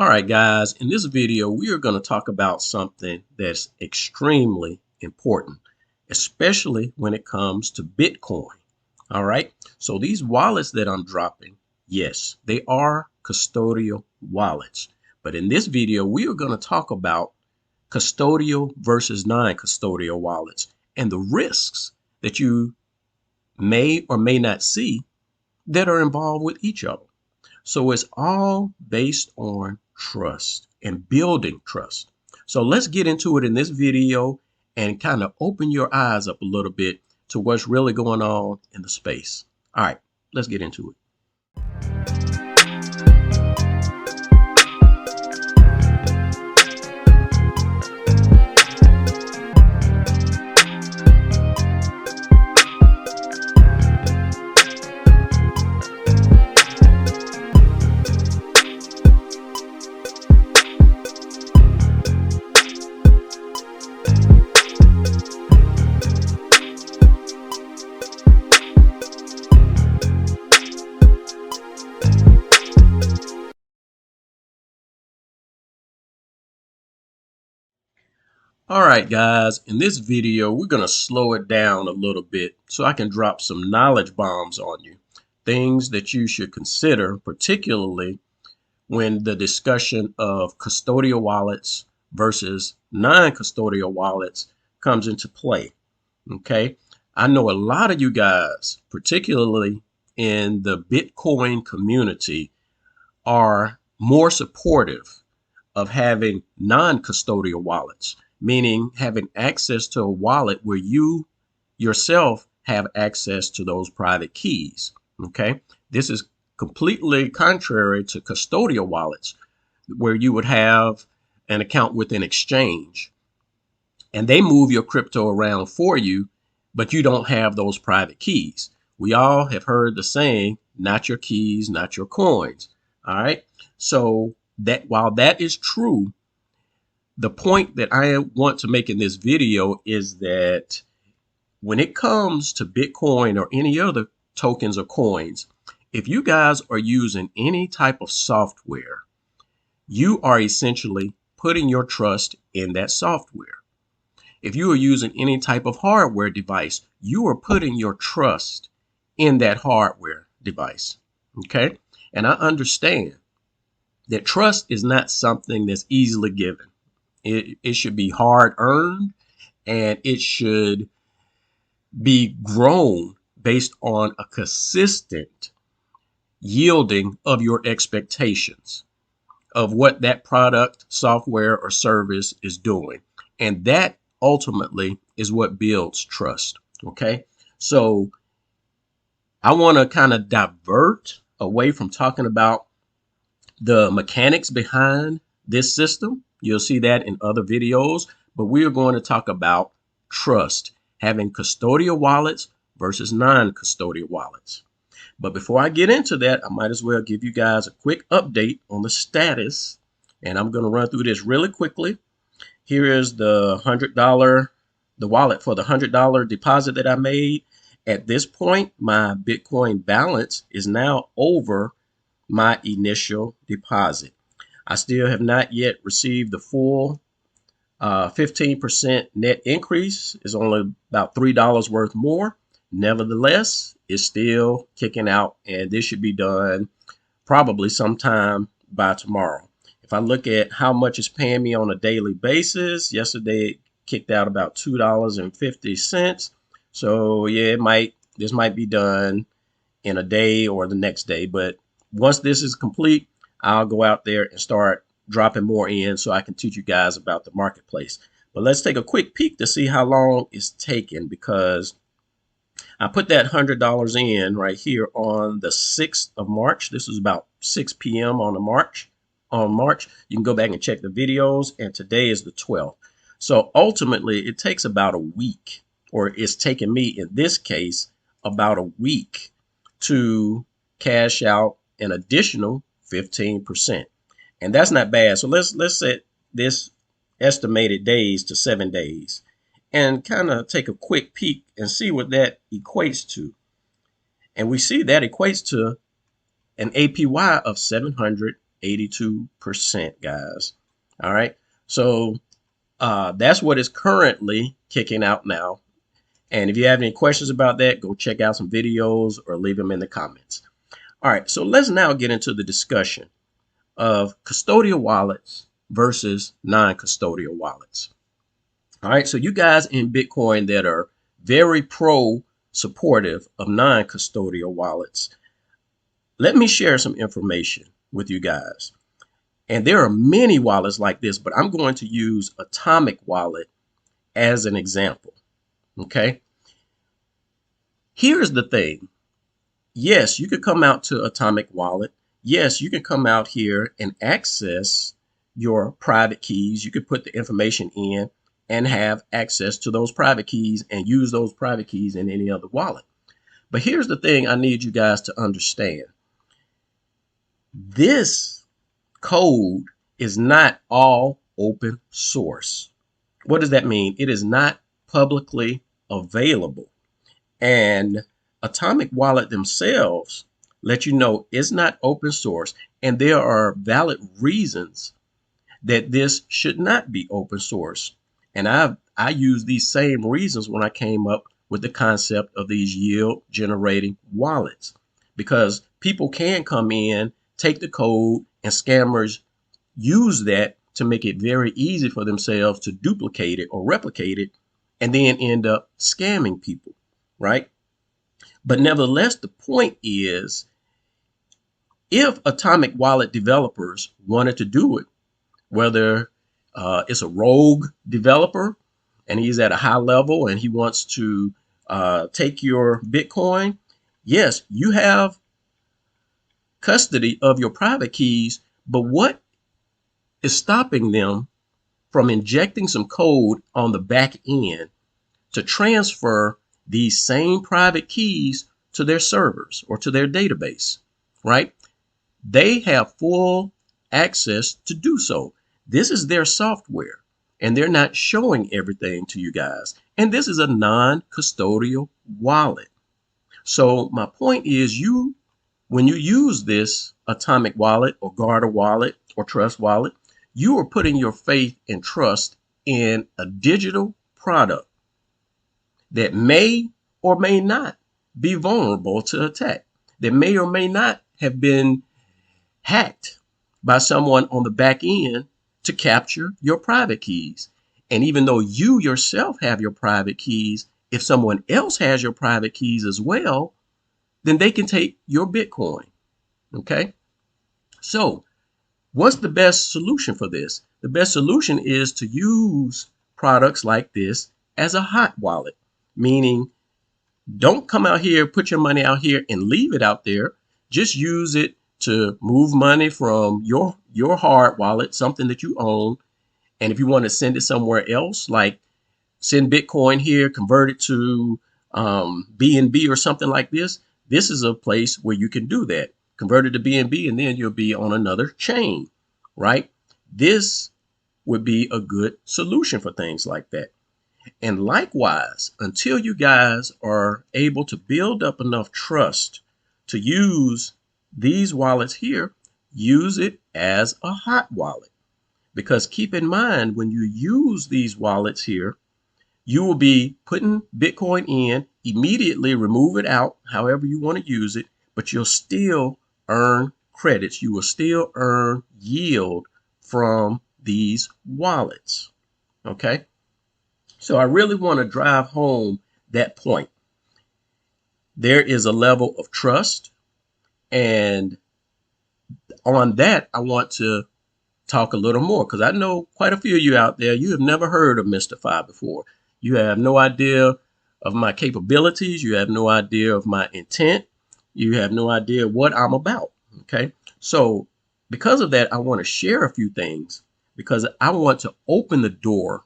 All right, guys, in this video, we are going to talk about something that's extremely important, especially when it comes to Bitcoin. All right, so these wallets that I'm dropping, yes, they are custodial wallets. But in this video, we are going to talk about custodial versus non-custodial wallets and the risks that you may or may not see that are involved with each of them. So it's all based on trust and building trust. So let's get into it in this video and kind of open your eyes up a little bit to what's really going on in the space. All right, let's get into it. All right, guys, in this video, we're going to slow it down a little bit so I can drop some knowledge bombs on you. Things that you should consider, particularly when the discussion of custodial wallets versus non-custodial wallets comes into play. Okay. I know a lot of you guys, particularly in the Bitcoin community, are more supportive of having non-custodial wallets, meaning having access to a wallet where you yourself have access to those private keys. Okay. This is completely contrary to custodial wallets where you would have an account with an exchange and they move your crypto around for you, but you don't have those private keys. We all have heard the saying, not your keys, not your coins. All right. So that while that is true, the point that I want to make in this video is that when it comes to Bitcoin or any other tokens or coins, if you guys are using any type of software, you are essentially putting your trust in that software. If you are using any type of hardware device, you are putting your trust in that hardware device. Okay. And I understand that trust is not something that's easily given. It should be hard earned and it should be grown based on a consistent yielding of your expectations of what that product, software, or service is doing. And that ultimately is what builds trust. Okay. So I want to kind of divert away from talking about the mechanics behind this system. You'll see that in other videos, but we are going to talk about trust, having custodial wallets versus non-custodial wallets. But before I get into that, I might as well give you guys a quick update on the status. And I'm going to run through this really quickly. Here is the the wallet for the $100 deposit that I made. At this point, my Bitcoin balance is now over my initial deposit. I still have not yet received the full 15% net increase. Is only about $3 worth more. Nevertheless, it's still kicking out, and this should be done probably sometime by tomorrow. If I look at how much it's paying me on a daily basis, yesterday it kicked out about $2.50. So yeah, this might be done in a day or the next day. But once this is complete, I'll go out there and start dropping more in so I can teach you guys about the marketplace. But let's take a quick peek to see how long it's taken, because I put that $100 in right here on the 6th of March. This was about 6 p.m. on March. You can go back and check the videos, and today is the 12th. So ultimately, it takes about a week, or it's taken me in this case about a week to cash out an additional 15%. And that's not bad. So let's set this estimated days to 7 days and kind of take a quick peek and see what that equates to. And we see that equates to an APY of $750. 82%, guys. All right. So that's what is currently kicking out now. And if you have any questions about that, go check out some videos or leave them in the comments. All right. So let's now get into the discussion of custodial wallets versus non-custodial wallets. All right. So you guys in Bitcoin that are very pro supportive of non-custodial wallets, let me share some information with you guys. And there are many wallets like this, but I'm going to use Atomic Wallet as an example. Okay. Here's the thing. Yes, you could come out to Atomic Wallet. Yes, you can come out here and access your private keys. You could put the information in and have access to those private keys and use those private keys in any other wallet. But here's the thing I need you guys to understand. This code is not all open source. What does that mean? It is not publicly available. And Atomic Wallet themselves let you know it's not open source, and there are valid reasons that this should not be open source. And I use these same reasons when I came up with the concept of these yield generating wallets, because people can come in, take the code, and scammers use that to make it very easy for themselves to duplicate it or replicate it and then end up scamming people, right? But nevertheless, the point is, if Atomic Wallet developers wanted to do it, whether it's a rogue developer and he's at a high level and he wants to take your Bitcoin, yes, you have custody of your private keys, but what is stopping them from injecting some code on the back end to transfer these same private keys to their servers or to their database, right? They have full access to do so. This is their software, and they're not showing everything to you guys. And this is a non-custodial wallet. So my point is, when you use this Atomic Wallet or Garda Wallet or Trust Wallet, you are putting your faith and trust in a digital product that may or may not be vulnerable to attack, that may or may not have been hacked by someone on the back end to capture your private keys. And even though you yourself have your private keys, if someone else has your private keys as well, then they can take your Bitcoin. Okay? So what's the best solution for this? The best solution is to use products like this as a hot wallet, meaning don't come out here, put your money out here and leave it out there. Just use it to move money from your hard wallet, something that you own. And if you want to send it somewhere else, like send Bitcoin here, convert it to BNB or something like this, this is a place where you can do that. Convert it to BNB, and then you'll be on another chain, right? This would be a good solution for things like that. And likewise, until you guys are able to build up enough trust to use these wallets here, use it as a hot wallet. Because keep in mind, when you use these wallets here, you will be putting Bitcoin in, immediately remove it out, however you want to use it, but you'll still earn credits. You will still earn yield from these wallets. Okay? So I really want to drive home that point. There is a level of trust, and on that, I want to talk a little more, because I know quite a few of you out there, you have never heard of Mystify before. You have no idea of my capabilities. You have no idea of my intent. You have no idea what I'm about. Okay. So because of that, I want to share a few things, because I want to open the door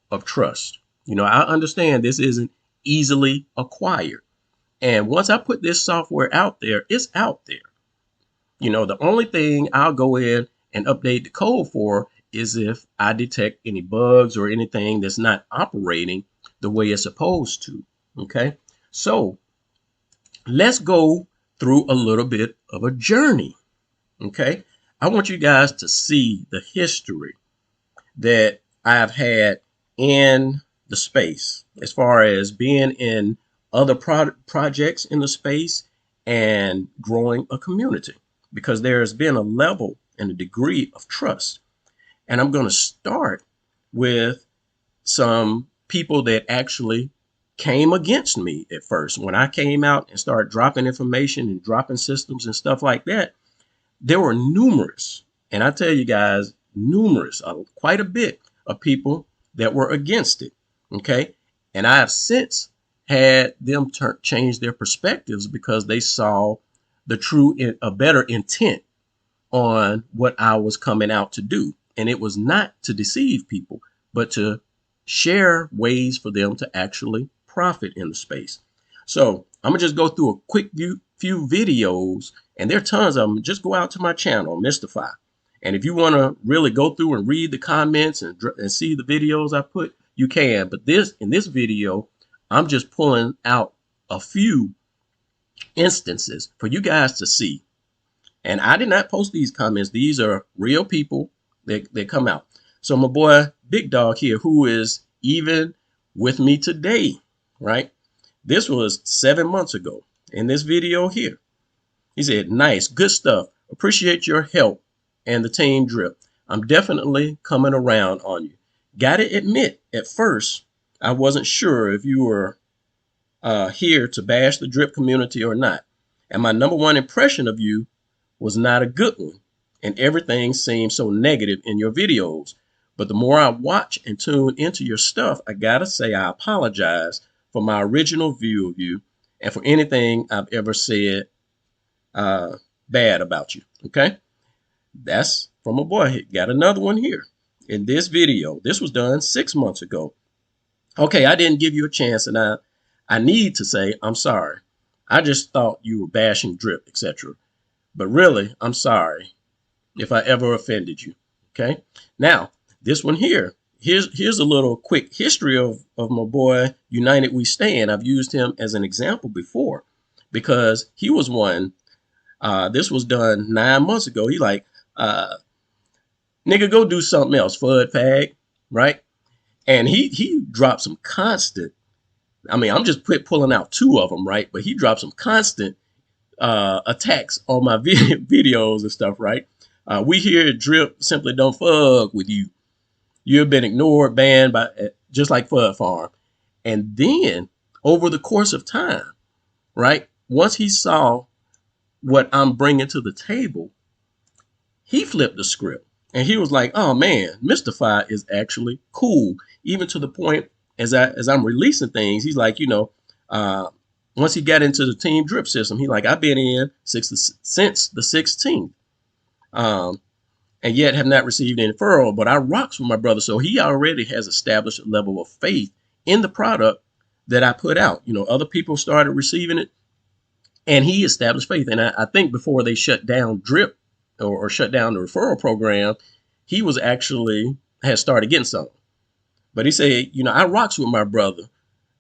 of trust. You know, I understand this isn't easily acquired. And once I put this software out there, it's out there. You know, the only thing I'll go in and update the code for is if I detect any bugs or anything that's not operating the way it's supposed to. Okay. So let's go through a little bit of a journey. Okay. I want you guys to see the history that I've had in the space as far as being in other projects in the space and growing a community, because there has been a level and a degree of trust. And I'm going to start with some people that actually came against me at first. When I came out and started dropping information and dropping systems and stuff like that, there were numerous, and I tell you guys, numerous, quite a bit of people that were against it. Okay. And I have since had them change their perspectives because they saw the true, a better intent on what I was coming out to do. And it was not to deceive people, but to share ways for them to actually profit in the space. So I'm gonna just go through a quick few videos, and there are tons of them. Just go out to my channel, Mystify. And if you want to really go through and read the comments and see the videos I put, you can. But in this video, I'm just pulling out a few instances for you guys to see. And I did not post these comments. These are real people that come out. So my boy Big Dog here, who is even with me today, right? This was 7 months ago in this video here. He said, nice, good stuff. Appreciate your help and the team drip. I'm definitely coming around on you. Gotta admit, at first, I wasn't sure if you were here to bash the drip community or not. And my number one impression of you was not a good one. And everything seemed so negative in your videos. But the more I watch and tune into your stuff, I gotta say I apologize for my original view of you and for anything I've ever said bad about you. Okay, that's from a boy. Got another one here in this video. This was done 6 months ago. Okay, I didn't give you a chance, and I need to say I'm sorry. I just thought you were bashing drip, etc. But really, I'm sorry if I ever offended you. Okay, now this one here. Here's a little quick history of my boy United We Stand. I've used him as an example before because he was one. This was done 9 months ago. He like, nigga, go do something else, FUD fag, right? And he dropped some constant. I mean, I'm just pulling out two of them, right? But he dropped some constant attacks on my videos and stuff, right? We here at Drip simply don't fuck with you. You've been ignored, banned by just like FUD Farm. And then over the course of time, right? Once he saw what I'm bringing to the table, he flipped the script and he was like, oh man, Mystify is actually cool. Even to the point as I'm releasing things, he's like, once he got into the Team Drip system, he like, I've been in since the 16th. And yet have not received any referral, but I rocks with my brother. So he already has established a level of faith in the product that I put out. Other people started receiving it and he established faith. And I think before they shut down Drip or shut down the referral program, he was actually had started getting some. But he said, I rocks with my brother.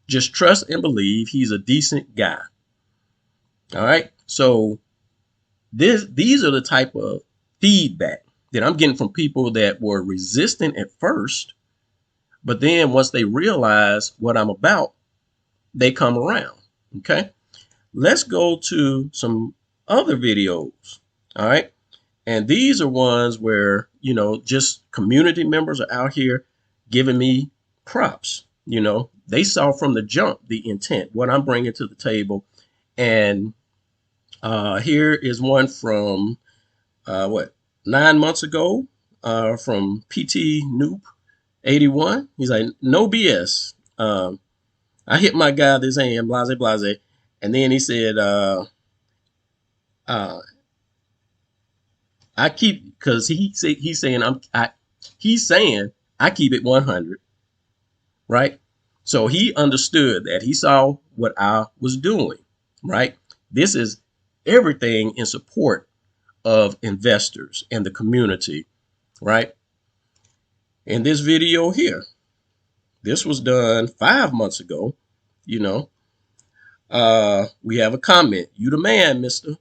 Just trust and believe he's a decent guy. All right. So these are the type of feedback that I'm getting from people that were resistant at first, but then once they realize what I'm about, they come around. Okay, let's go to some other videos. All right, and these are ones where just community members are out here giving me props. They saw from the jump the intent, what I'm bringing to the table, and here is one from 9 months ago from PT Noop 81. He's like, no BS. I hit my guy this AM, blase blase. And then he said, I keep, because he's saying I keep it 100, right? So he understood that. He saw what I was doing, right? This is everything in support of investors and the community, right? In this video here, this was done 5 months ago. We have a comment. You the man, mister.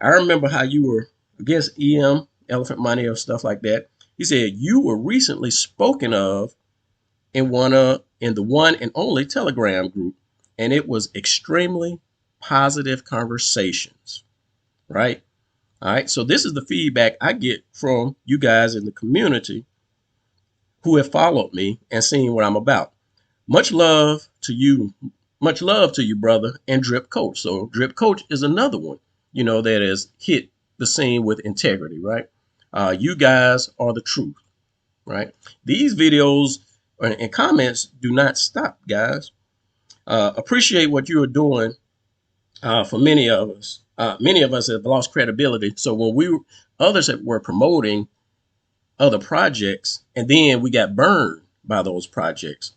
I remember how you were against EM elephant money or stuff like that. He said, you were recently spoken of in the one and only Telegram group, and it was extremely positive conversations, right? All right. So this is the feedback I get from you guys in the community who have followed me and seen what I'm about. Much love to you. Much love to you, brother, and Drip Coach. So Drip Coach is another one, that has hit the scene with integrity, right? You guys are the truth, right? These videos and comments do not stop, guys. Appreciate what you are doing for many of us. Many of us have lost credibility. So when others were promoting other projects, and then we got burned by those projects.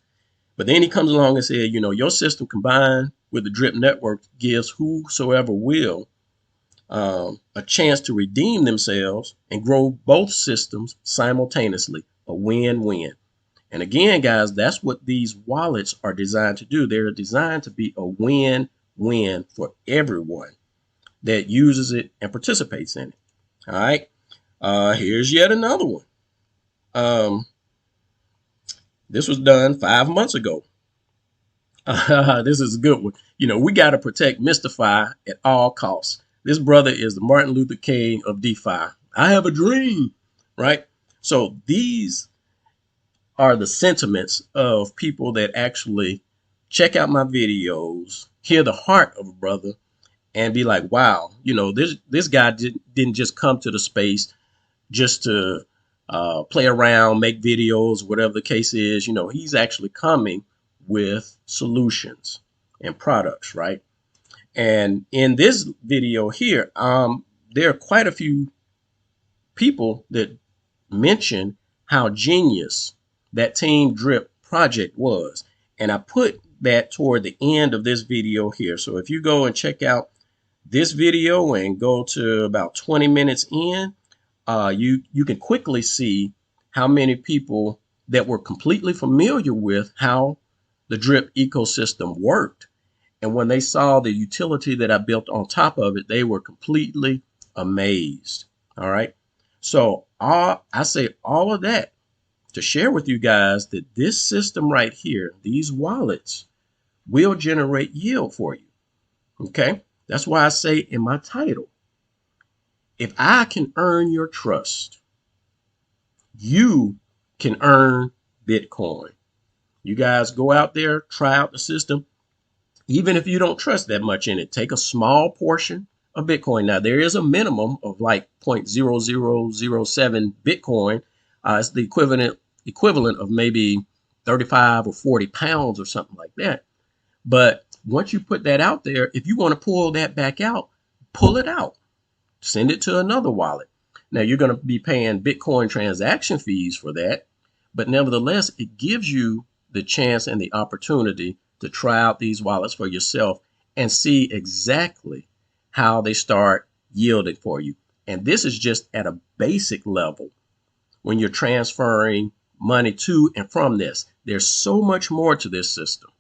But then he comes along and said, your system combined with the Drip Network gives whosoever will a chance to redeem themselves and grow both systems simultaneously, a win-win. And again, guys, that's what these wallets are designed to do. They're designed to be a win-win for everyone that uses it and participates in it. All right. Here's yet another one. This was done 5 months ago. This is a good one. We got to protect Mystify at all costs. This brother is the Martin Luther King of DeFi. I have a dream, right? So these are the sentiments of people that actually check out my videos, hear the heart of a brother, and be like, wow, this guy didn't just come to the space just to play around, make videos, whatever the case is. He's actually coming with solutions and products, right? And in this video here, there are quite a few people that mention how genius that Team Drip project was. And I put that toward the end of this video here. So if you go and check out this video and go to about 20 minutes in, you can quickly see how many people that were completely familiar with how the Drip ecosystem worked. And when they saw the utility that I built on top of it, they were completely amazed. All right. So I say all of that to share with you guys that this system right here, these wallets, will generate yield for you. Okay. That's why I say in my title, if I can earn your trust, you can earn Bitcoin. You guys go out there, try out the system. Even if you don't trust that much in it, take a small portion of Bitcoin. Now, there is a minimum of like 0.0007 Bitcoin. It's the equivalent of maybe 35 or 40 pounds or something like that. But once you put that out there, if you want to pull that back out, pull it out. Send it to another wallet. Now, you're going to be paying Bitcoin transaction fees for that. But nevertheless, it gives you the chance and the opportunity to try out these wallets for yourself and see exactly how they start yielding for you. And this is just at a basic level when you're transferring money to and from this. There's so much more to this system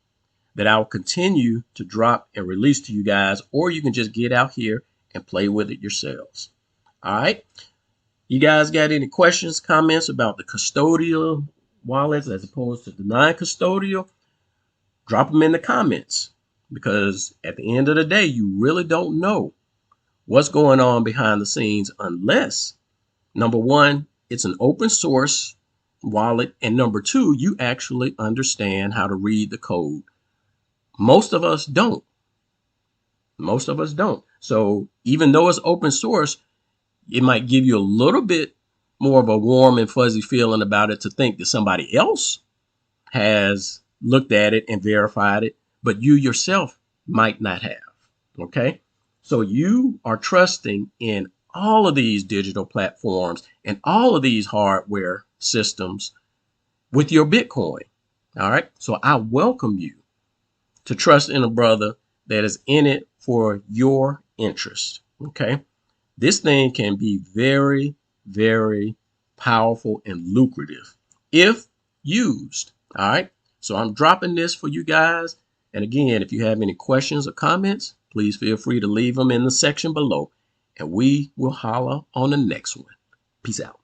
that I'll continue to drop and release to you guys, or you can just get out here and play with it yourselves. All right. You guys got any questions, comments about the custodial wallets as opposed to the non-custodial? Drop them in the comments, because at the end of the day, you really don't know what's going on behind the scenes unless, number one, it's an open source wallet, and number two, you actually understand how to read the code. Most of us don't. Most of us don't. So even though it's open source, it might give you a little bit more of a warm and fuzzy feeling about it to think that somebody else has looked at it and verified it, but you yourself might not have. Okay. So you are trusting in all of these digital platforms and all of these hardware systems with your Bitcoin. All right. So I welcome you to trust in a brother that is in it for your interest. Okay. This thing can be very, very powerful and lucrative if used. All right. So I'm dropping this for you guys. And again, if you have any questions or comments, please feel free to leave them in the section below, and we will holler on the next one. Peace out.